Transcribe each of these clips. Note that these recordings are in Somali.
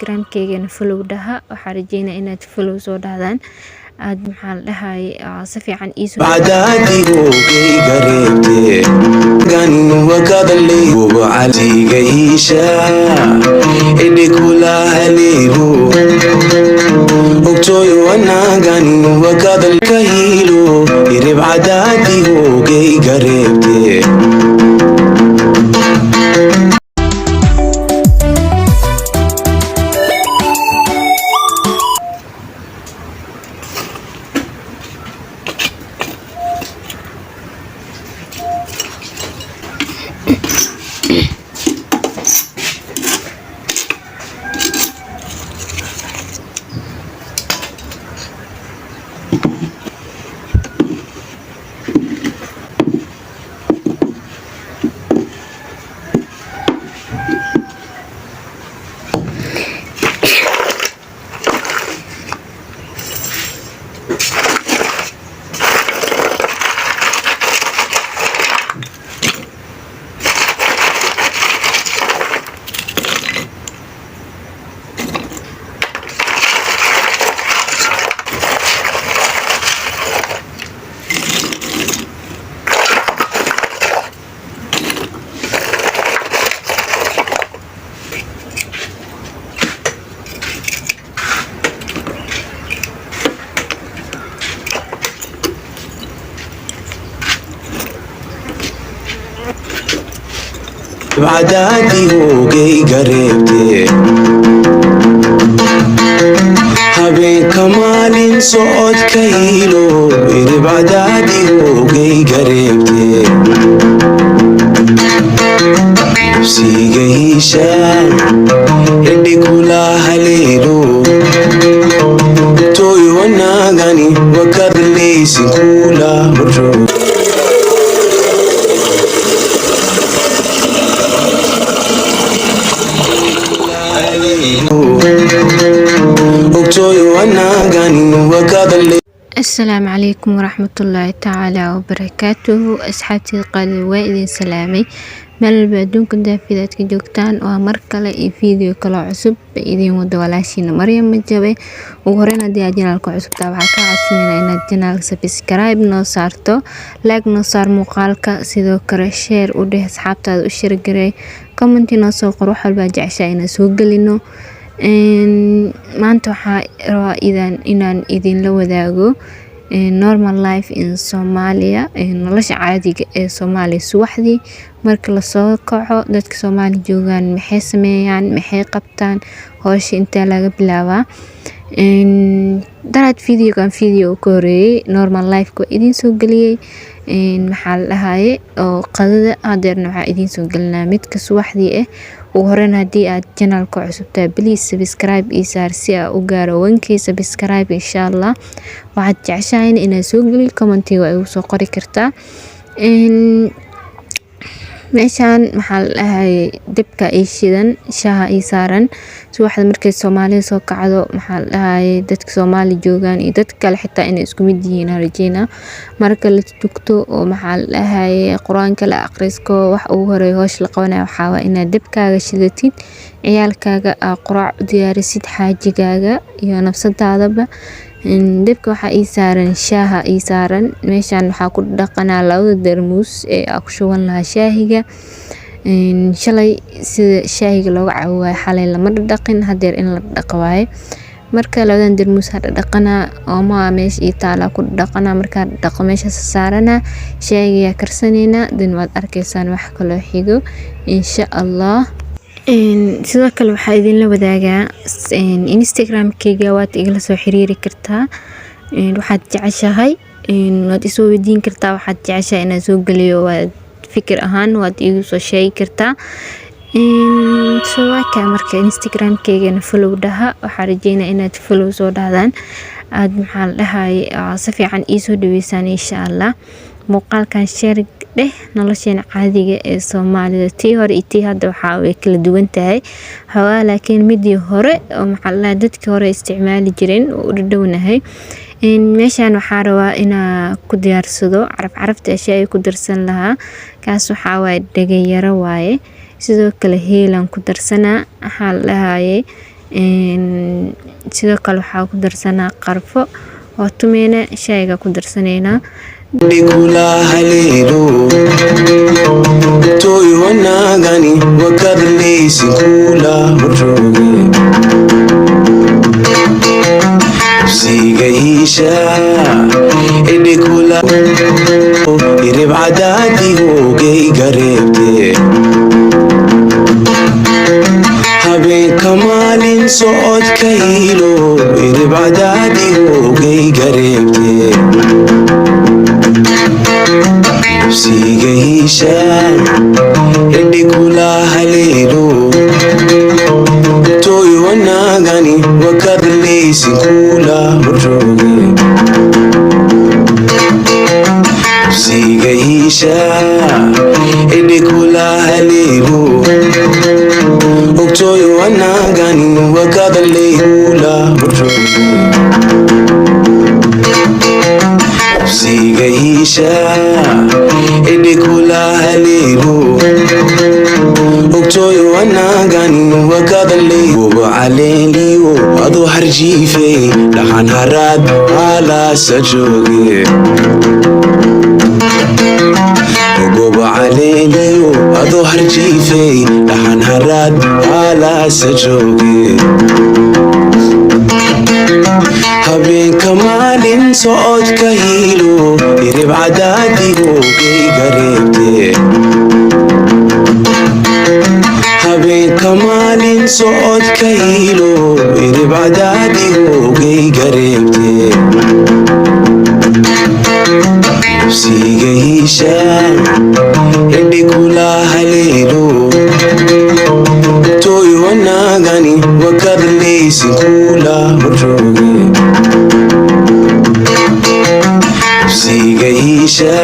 Instagram-keygana follow dhaha. Waxaan rajeynaa inaad follow soo dhahdaan. aad maxaa la dhahay si fiican iiso عدادي قريبتي كان وقد اللي وعليك إيشا إدي كلها ليلو وكتوي وانا كان وقد الكهيلو يريب عدادي قريبتي عدادي قريبتي هبين كمال صوت كيلو يريب عدادي قريبتي نفسي قيشة يدي كلها ليلو توي وانا غني وكاد لي سكولا مرجو السلام عليكم ورحمة الله تعالى وبركاته. أصحابتي قال وإذن سلامي مال بدونك دافيدات جوجتان ومركلة فيديو كلا عصب بإذن ودولاشين مريم مجابي وغرينا دي أجنال كعصب تابعا كعصبنا إن الجنال سبسكرايب نصارتو لايك نصار مقالك سيدو كرشير وده أصحابتا وشير قري كومنتي نصو قروح الباجعشا إنا سوق لنو maanta waxaa rabaa inaan idin la wadaago normal life in Somalia nolosha caadiga ee Soomaaliya subaxdii marka la soo kaco dadka Soomaali joogan maxay sameeyaan maxay qabtaan hawsha inta laga bilaabaa daraad video ka horeeyay normal life ko idin soo galiyay maxaa la dhahaye oo qadada hadeerna waxaa idin soo galinaa midka subaxdii ugu horreyn haddii aad channelka cusub tahay please subscribe ii saar si aad u gaaro 1k subscribe insha Allah. waxaad jeceshahay inaad soo geliyo commentiga ay soo qori kartaa meeshaan maxaa la dhahay dibka ay shidan shaaha ay saaran subaxda markay Soomaaliya soo kacdo maxaa la dhahay dadka Soomaali joogan iyo dadka kale xitaa inay isku mid yihiin rajeyna marka la tugto oo maxaa la dhahay quraanka la akhrisko wax ugu horeeyo hoosh la qabanayo waxa waa inaad dibkaaga shidatid ciyaalkaaga quraac u diyaarisid xaajigaaga iyo nafsadaadaba dibka waxa ay saaran shaaha ay saaran meeshaan waxa ku dhaqanaa labada darmuus ee ku shuban lahaa shaahiga shalay sida shaahiga looga caawiyo xalay lama dhaqin hadeer in la dhaqawaayo marka labadan darmuus hada dhaqana oo ma meesha ii taala ku dhaqana marka dhaqo meesha saarana shaahiga karsanina din waad arkaysaan wax kale xigo insha Allah. sidoo kale waxaa idin la wadaagaa Instagram-keyga waad igala soo xiriiri kartaa waxaad jeceshahay waad isoo weydiin kartaa waxaad jeceshahay inaad soo geliyo waad fikir ahaan waad igu soo sheegi kartaa soo ka marka Instagram-keygana follow dhaha. waxaan rajeynaa inaad follow soo dhahdaan aad maxaa la dhahay si fiican iisoo dhaweysaan insha Allah. muuqaalkan share dheh nolosheena caadiga ee Soomaalida tii hore iyo tii hadda waxa way kala duwan tahay xawaa laakiin midii hore oo maxaa la dadkii hore isticmaali jireen oo u dhawnahay meeshaan waxaa rabaa inaa ku diyaarsado carafta ay ku darsan lahaa kaas waxa way dhagayaro waaye sidoo kale heelan ku darsanaa waxa la dhahaye sidoo kale waxaa ku darsanaa qarfo oo tumeyna shayga ku darsaneynaa dhigula haleelo toy wanagani wakadleysi kula horjooge sigaisha dhigula irib cadaadi hoogay gareebte habeenka maalin socodka hilo irib cadaadi hoogay gareebte sigaisha dhigula haleelo toy wanagani wakadleysi kula horjooge sigaisha dhigula haleelo toy wanagani wakadleysi kula horjooge sigaisha dhigula haleelo toy wanagani wakadleysi gobo caleeliyo adu harjiifey dhaxan haraad alaasa jooge gobo caleeliyo adu harjiifey dhaxan haraad alaasa jooge habeenka maalin socodka hilo irib cadaadi hoogay gareebte habeenka maalin socodka hilo irib cadaadi hoogay gareebte sigaisha dhigula haleelo toy wanagani wakadleysi kula horjooge sigaisha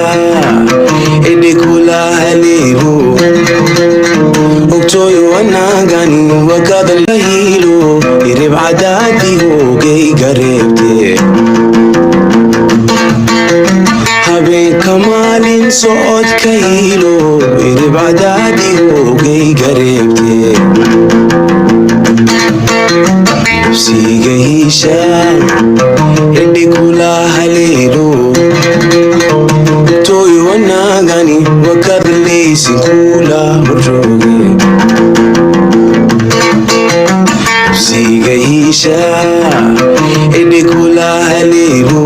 dhigula haleelo toy wanagani wakadleysi hilo irib cadaadi hoogay gareebte habeenka maalin socodka hilo irib cadaadi hoogay gareebte sigaisha dhigula haleelo toy wanagani wakadleysi kula horjooge sigaisha dhigula haleelo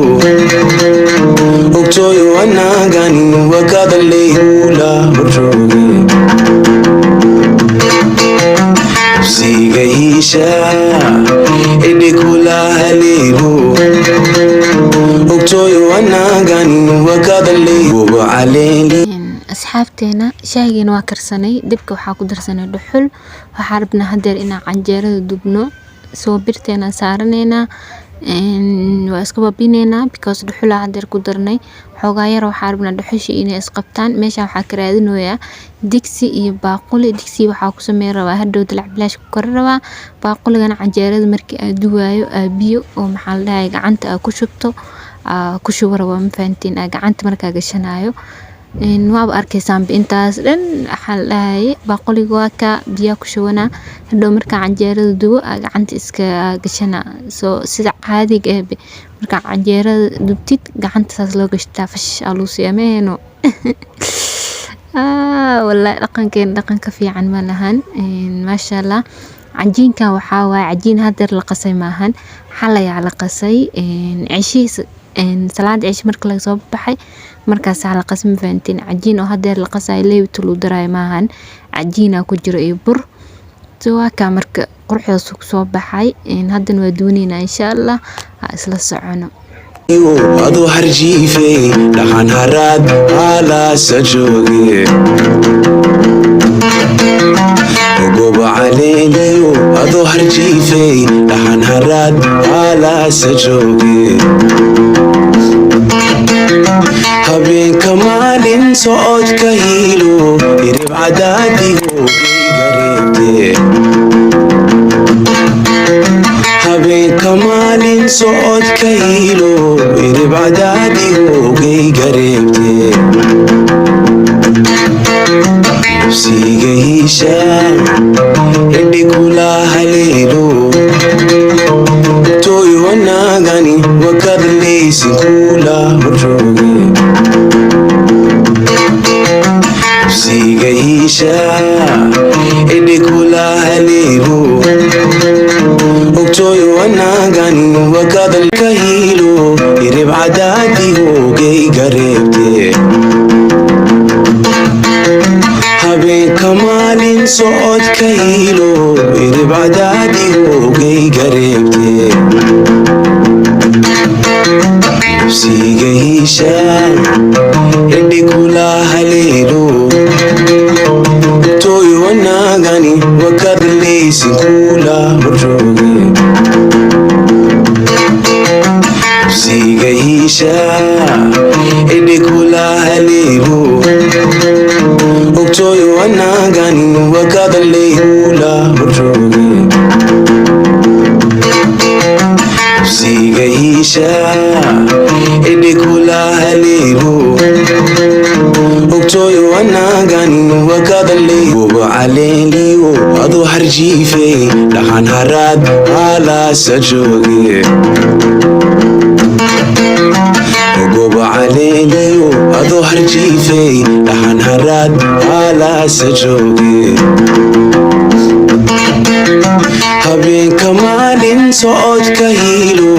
toy wanagani wakadleysi kula horjooge sigaisha dhigula haleelo toy wanagani wakadleysi gobo caleeli asxaabteena shaygeena waa karsanay dibka waxaa ku darsanay dhuxul waxaa rabnaa hadeer inaan canjeerada dubno soo birteena saaraneyna waa iska babineynaa because dhuxul hadeer ku darnay xoogaa yar waxaa rabnaa dhuxushi inay isqabtaan meesha waxaa ka raadinoyaa digsi iyo baaquli digsi waxaa ku sameyn rabaa hadhow dalac bilaash ku kari rabaa baaquligana canjeerada markii aad duwaayo biyo oo maxaa la dhahay gacanta aad ku shubto ku shubo rabaa ma fahantiin gacanta markaa gashanayo waaba arkaysaan intaas dhan waxaa la dhahay baaquliga waa ka biyo ku shubanaa hadhow markaa canjeerada dubo gacanta iska gashana soo sida caadiga ah markaa canjeerada dubtid gacanta saas loo gashtaa fash aluu siyameeno wallahi dhaqankeena dhaqan ka fiican ma lahan maasha Allah cajiinkan waxaa waaye cajiin hadeer la qasay maahan xalayaa la qasay cishiis salaad cish marka laga soo baxay markaas la qasay ma fahantiin cajiin oo hadeer la qasay leeyahay loo daray maahan cajiina ku jiro iyo bur soo ka marka qurxoos ku soo baxay haddana waa doonayna insha Allah isla socono adu harjiifey dhaxan haraad alaasa jooge gobo caleeliyo adu harjiifey dhaxan haraad alaasa jooge habeenka maalin socodka hilo irib cadaadi hoogay gareebte habeenka maalin socodka hilo irib cadaadi hoogay gareebte sigaisha dhigula haleelo haleelo toy wanaagani wakadlaysi kula horjooge sigaisha idikula haleelo toy wanaagani wakadalka hilo irib cadaadigoogay gareebte habeenka maalin socodka hilo irib cadaadigoogay gareebte sigaisha idikula haleelo toy wanaagani wakadlaysi kula horjooge sigaisha idikula haleelo toy wanaagani wakadalay kula horjooge sigaisha idikula haleelo toy wanaagani wakadalay gobo caleeliyo adu harjiifey dhaxan haraad alaasa jooge gobo caleeliyo adu harjiifey dhaxan haraad alaasa jooge habeenka maalin socodka hilo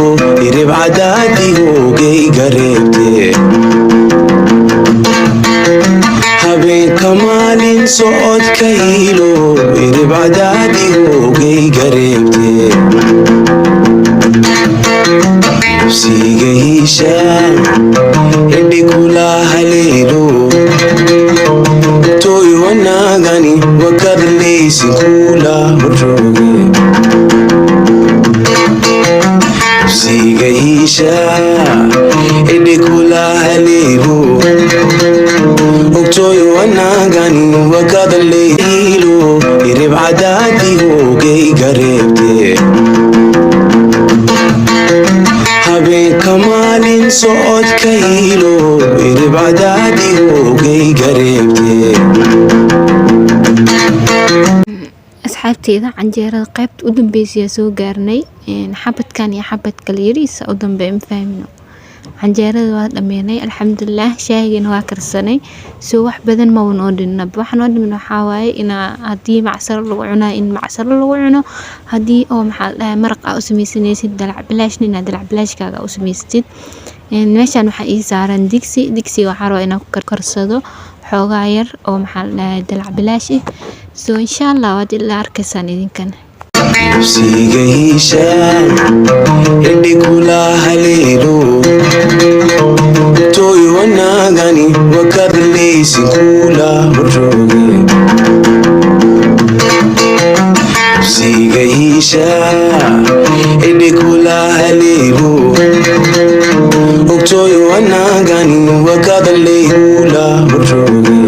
irib cadaadigoogay gareebte habeenka maalin socodka hilo irib cadaadigoogay gareebte sigaisha idikula haleelo toy wanaagani wakadlaysi kula horjooge sigaisha idikula haleelo toy wanaagani wakadalay hilo irib cadaadigoogay gareebte habeenka maalin socodka hilo irib cadaadigoogay gareebte asxaabteyda canjeerada qaybta u dambeysay soo gaarnay xabadkan iyo xabad kale yariisa u dambeey ma fahmino canjeerada waa dhameynay alxamdulilah shaahigana waa karsanay soo wax badan ma wan oo dhinna waxaan oo dhimin waxa waaye in hadii macsaro lagu cunaa in macsaro lagu cuno hadii oo maxaa la dhahay maraq u sameeysanaysid dalac bilaashna in dalac bilaashkaaga u sameeystid meeshan waxa ii saaran digsi waxa rabo inaan ku karsado xoogaa yar oo maxaa la dhahay dalac bilaash soo insha Allah waad ila arkaysan idinkan sigaisha idikula haleelo toy wanaagani wakadlaysi kula horjooge sigaisha idikula haleelo toy wanaagani wakadalay kula horjooge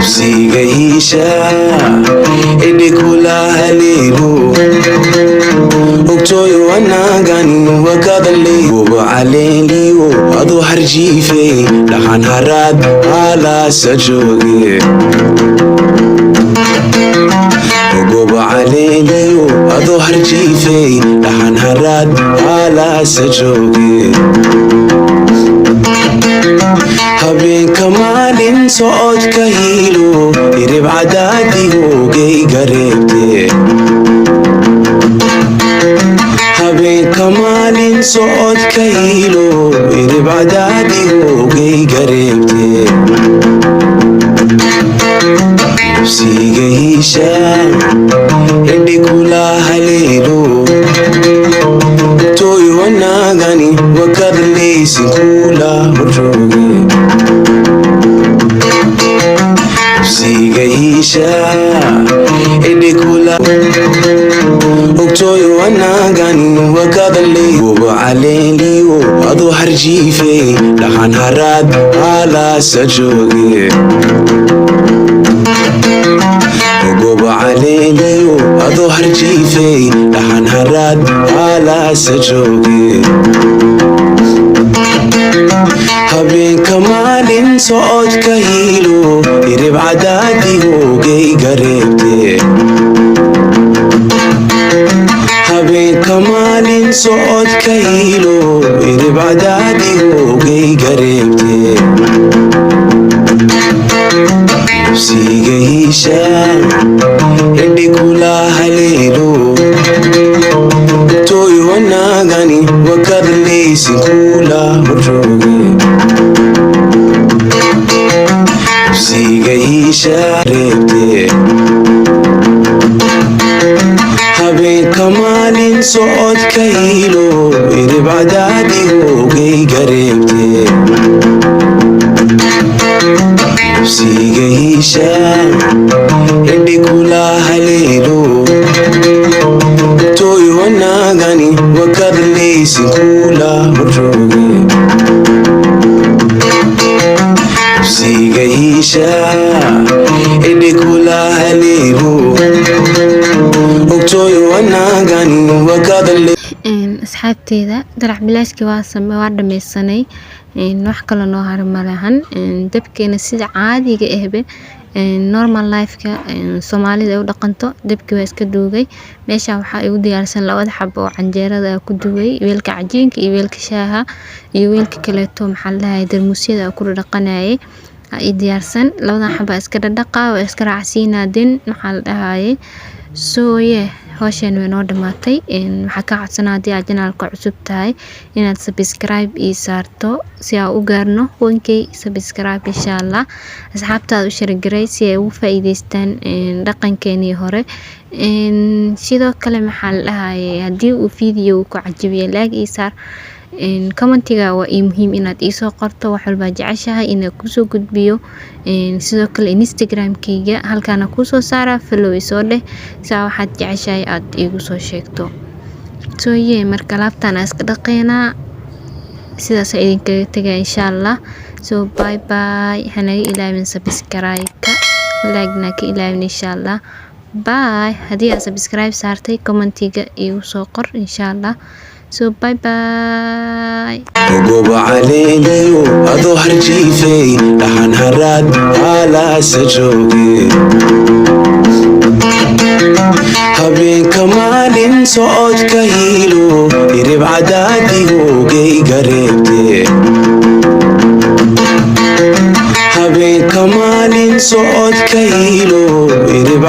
sigaisha idikula haleelo toy wanaagani wakadalay gobo caleeliyo adu harjiifey dhaxan haraad alaasa jooge gobo caleeliyo adu harjiifey dhaxan haraad alaasa jooge habeenka maalin socodka hilo irib cadaadigoogay gareebte habeenka maalin socodka hilo irib cadaadigoogay gareebte sigaisha idikula haleelo toy wanaagani wakadlaysi kula horjooge sigaisha idikula toy wanaagani wakadalay gobo caleeliyo adu harjiifey dhaxan haraad alaasa jooge gobo caleeliyo adu harjiifey dhaxan haraad alaasa jooge habeenka maalin socodka hilo irib cadaadigoogay gareebte habeenka maalin socodka hilo idib cadaadigoogay gareebtee nafsiga hiisha indhi kula haleelo tooy wanaagani wakadlaysin kula horjooge nafsiga hiisha reebtee habeenka maalin socodka hilo idib cadaadigoogay gareebtee nafsiga hiisha indhi kula haleelo tooy wanaagani wakadlaysin kula horjooge nafsiga hiisha indhi kula haleelo asxaabteeda dalac bilaashkii waa dhameysanay wax kale noo hari malahan dabkeena sida caadiga ahbe normal lifeka soomaalida ay u dhaqanto dabkii waa iska duugay meesha waxaa igu diyaarsan 2 xabo oo canjeerada ku duway weelka cajiinka iyo weelka shaaha iyo weelka kaleeto maxaa la dhahay darmuusyada ku dhaqanayay ay diyaarsan 2 xabo iska dhaqaa oo iska raacsiinaadin maxaa la dhahay hawshan way noo dhamaatay waxaa ka codsanaa haddii aad channelka cusub tahay inaad subscribe ii saarto si aan u gaarno 1k subscribe insha Allah asxaabtaada u sharagelay si ay ugu faa'iideystaan dhaqankeenii hore sidoo kale maxaa la dhahay haddii uu video ku cajibiyo like ii saar commentiga waa muhiim inaad ii soo qorto wax walba jeceshahay inaan ku soo gudbiyo sidoo kale Instagram-kayga halkaana ku soo saara follow isoo dheh saa waxaad jeceshahay aad iigu soo sheegto marka laabtaan iska dhaqeynaa sidaas idinkaga tagay insha Allah bye bye hanaga ilaawin subscribe-ka like-na ka ilaawin insha Allah bye haddii aad subscribe saartay commentiga iigu soo qor insha Allah bye bye ogoba caleeliyo adoo harjiifay dhaxan haraad haalaasa jooge habeenka maalin socodka hilo idib cadaadigoogay gareebtee habeenka maalin socodka hilo idib